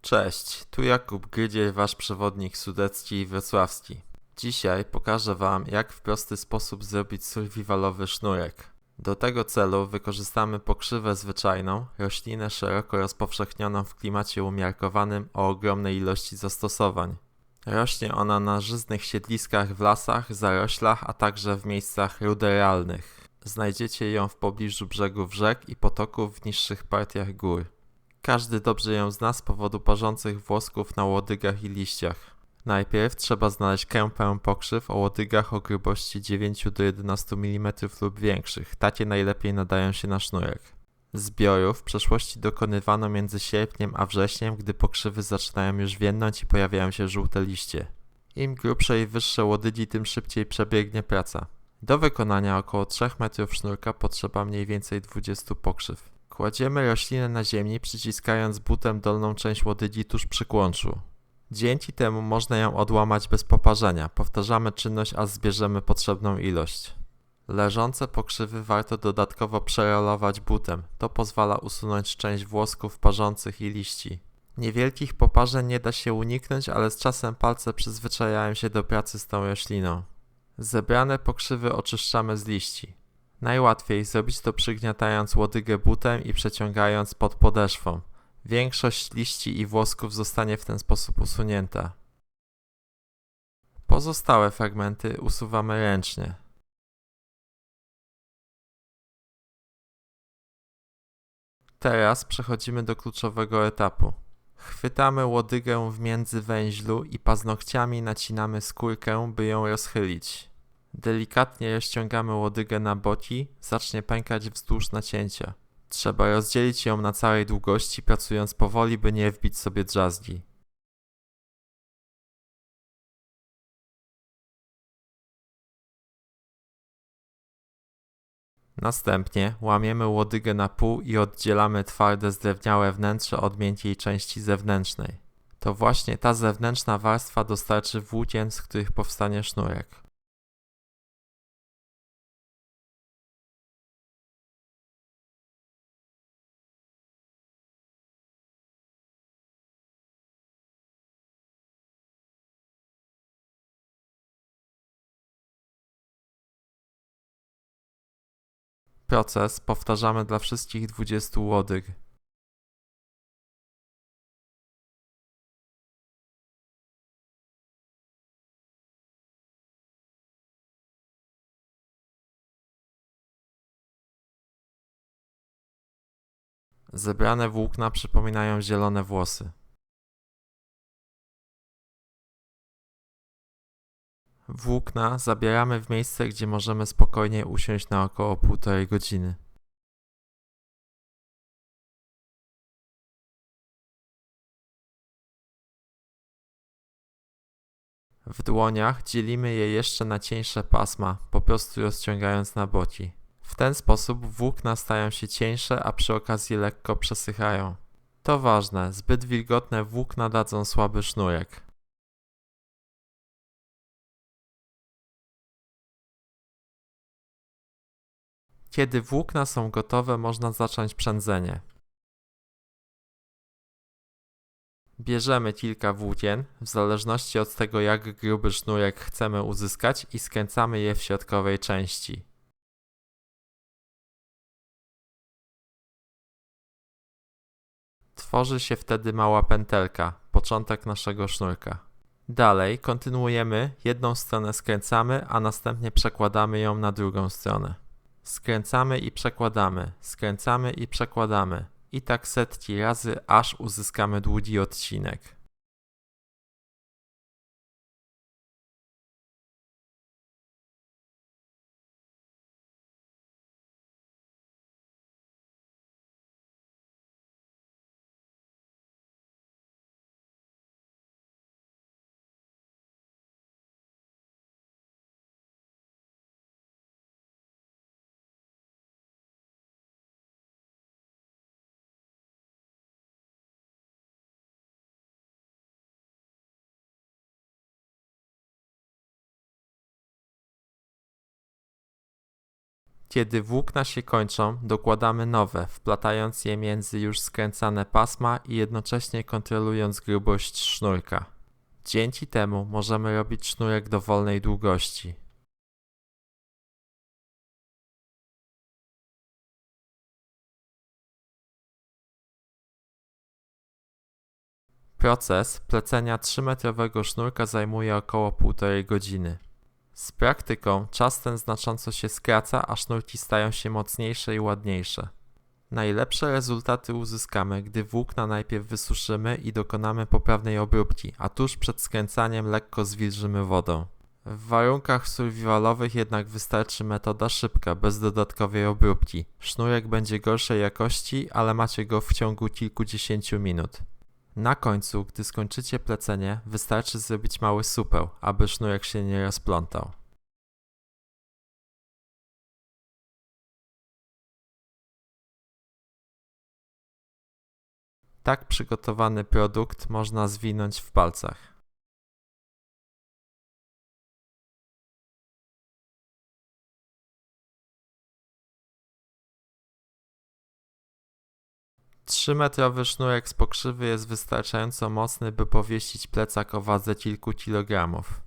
Cześć, tu Jakub Grydziej, wasz przewodnik sudecki i wrocławski. Dzisiaj pokażę wam, jak w prosty sposób zrobić survivalowy sznurek. Do tego celu wykorzystamy pokrzywę zwyczajną, roślinę szeroko rozpowszechnioną w klimacie umiarkowanym o ogromnej ilości zastosowań. Rośnie ona na żyznych siedliskach w lasach, zaroślach, a także w miejscach ruderalnych. Znajdziecie ją w pobliżu brzegów rzek i potoków w niższych partiach gór. Każdy dobrze ją zna z powodu parzących włosków na łodygach i liściach. Najpierw trzeba znaleźć kępę pokrzyw o łodygach o grubości 9 do 11 mm lub większych. Takie najlepiej nadają się na sznurek. Zbiorów w przeszłości dokonywano między sierpniem a wrześniem, gdy pokrzywy zaczynają już więdnąć i pojawiają się żółte liście. Im grubsze i wyższe łodygi, tym szybciej przebiegnie praca. Do wykonania około 3 metrów sznurka potrzeba mniej więcej 20 pokrzyw. Kładziemy roślinę na ziemi, przyciskając butem dolną część łodygi tuż przy kłączu. Dzięki temu można ją odłamać bez poparzenia. Powtarzamy czynność, aż zbierzemy potrzebną ilość. Leżące pokrzywy warto dodatkowo przerolować butem. To pozwala usunąć część włosków parzących i liści. Niewielkich poparzeń nie da się uniknąć, ale z czasem palce przyzwyczajają się do pracy z tą rośliną. Zebrane pokrzywy oczyszczamy z liści. Najłatwiej zrobić to przygniatając łodygę butem i przeciągając pod podeszwą. Większość liści i włosków zostanie w ten sposób usunięta. Pozostałe fragmenty usuwamy ręcznie. Teraz przechodzimy do kluczowego etapu. Chwytamy łodygę w międzywęźlu i paznokciami nacinamy skórkę, by ją rozchylić. Delikatnie rozciągamy łodygę na boki, zacznie pękać wzdłuż nacięcia. Trzeba rozdzielić ją na całej długości, pracując powoli, by nie wbić sobie drzazgi. Następnie łamiemy łodygę na pół i oddzielamy twarde zdrewniałe wnętrze od miękkiej części zewnętrznej. To właśnie ta zewnętrzna warstwa dostarczy włókien, z których powstanie sznurek. Proces powtarzamy dla wszystkich 20 łodyg. Zebrane włókna przypominają zielone włosy. Włókna zabieramy w miejsce, gdzie możemy spokojnie usiąść na około 1,5 godziny. W dłoniach dzielimy je jeszcze na cieńsze pasma, po prostu rozciągając na boki. W ten sposób włókna stają się cieńsze, a przy okazji lekko przesychają. To ważne, zbyt wilgotne włókna dadzą słaby sznurek. Kiedy włókna są gotowe, można zacząć przędzenie. Bierzemy kilka włókien, w zależności od tego, jak gruby sznurek chcemy uzyskać, i skręcamy je w środkowej części. Tworzy się wtedy mała pętelka, początek naszego sznurka. Dalej kontynuujemy, jedną stronę skręcamy, a następnie przekładamy ją na drugą stronę. Skręcamy i przekładamy, skręcamy i przekładamy. I tak setki razy, aż uzyskamy długi odcinek. Kiedy włókna się kończą, dokładamy nowe, wplatając je między już skręcane pasma i jednocześnie kontrolując grubość sznurka. Dzięki temu możemy robić sznurek dowolnej długości. Proces plecenia 3-metrowego sznurka zajmuje około 1,5 godziny. Z praktyką czas ten znacząco się skraca, a sznurki stają się mocniejsze i ładniejsze. Najlepsze rezultaty uzyskamy, gdy włókna najpierw wysuszymy i dokonamy poprawnej obróbki, a tuż przed skręcaniem lekko zwilżymy wodą. W warunkach survivalowych jednak wystarczy metoda szybka, bez dodatkowej obróbki. Sznurek będzie gorszej jakości, ale macie go w ciągu kilkudziesięciu minut. Na końcu, gdy skończycie plecenie, wystarczy zrobić mały supeł, aby sznurek się nie rozplątał. Tak przygotowany produkt można zwinąć w palcach. Trzymetrowy sznurek z pokrzywy jest wystarczająco mocny, by powiesić plecak o wadze kilku kilogramów.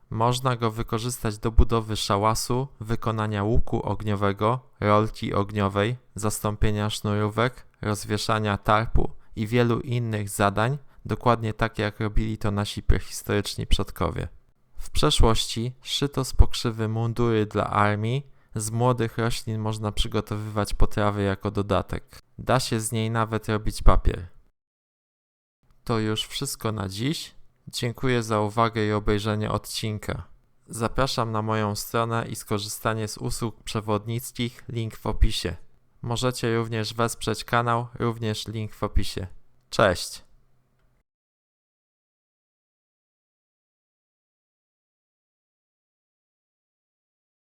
Można go wykorzystać do budowy szałasu, wykonania łuku ogniowego, rolki ogniowej, zastąpienia sznurówek, rozwieszania tarpu i wielu innych zadań, dokładnie tak jak robili to nasi prehistoryczni przodkowie. W przeszłości szyto z pokrzywy mundury dla armii, z młodych roślin można przygotowywać potrawy jako dodatek. Da się z niej nawet robić papier. To już wszystko na dziś. Dziękuję za uwagę i obejrzenie odcinka. Zapraszam na moją stronę i skorzystanie z usług przewodnickich, link w opisie. Możecie również wesprzeć kanał, również link w opisie. Cześć!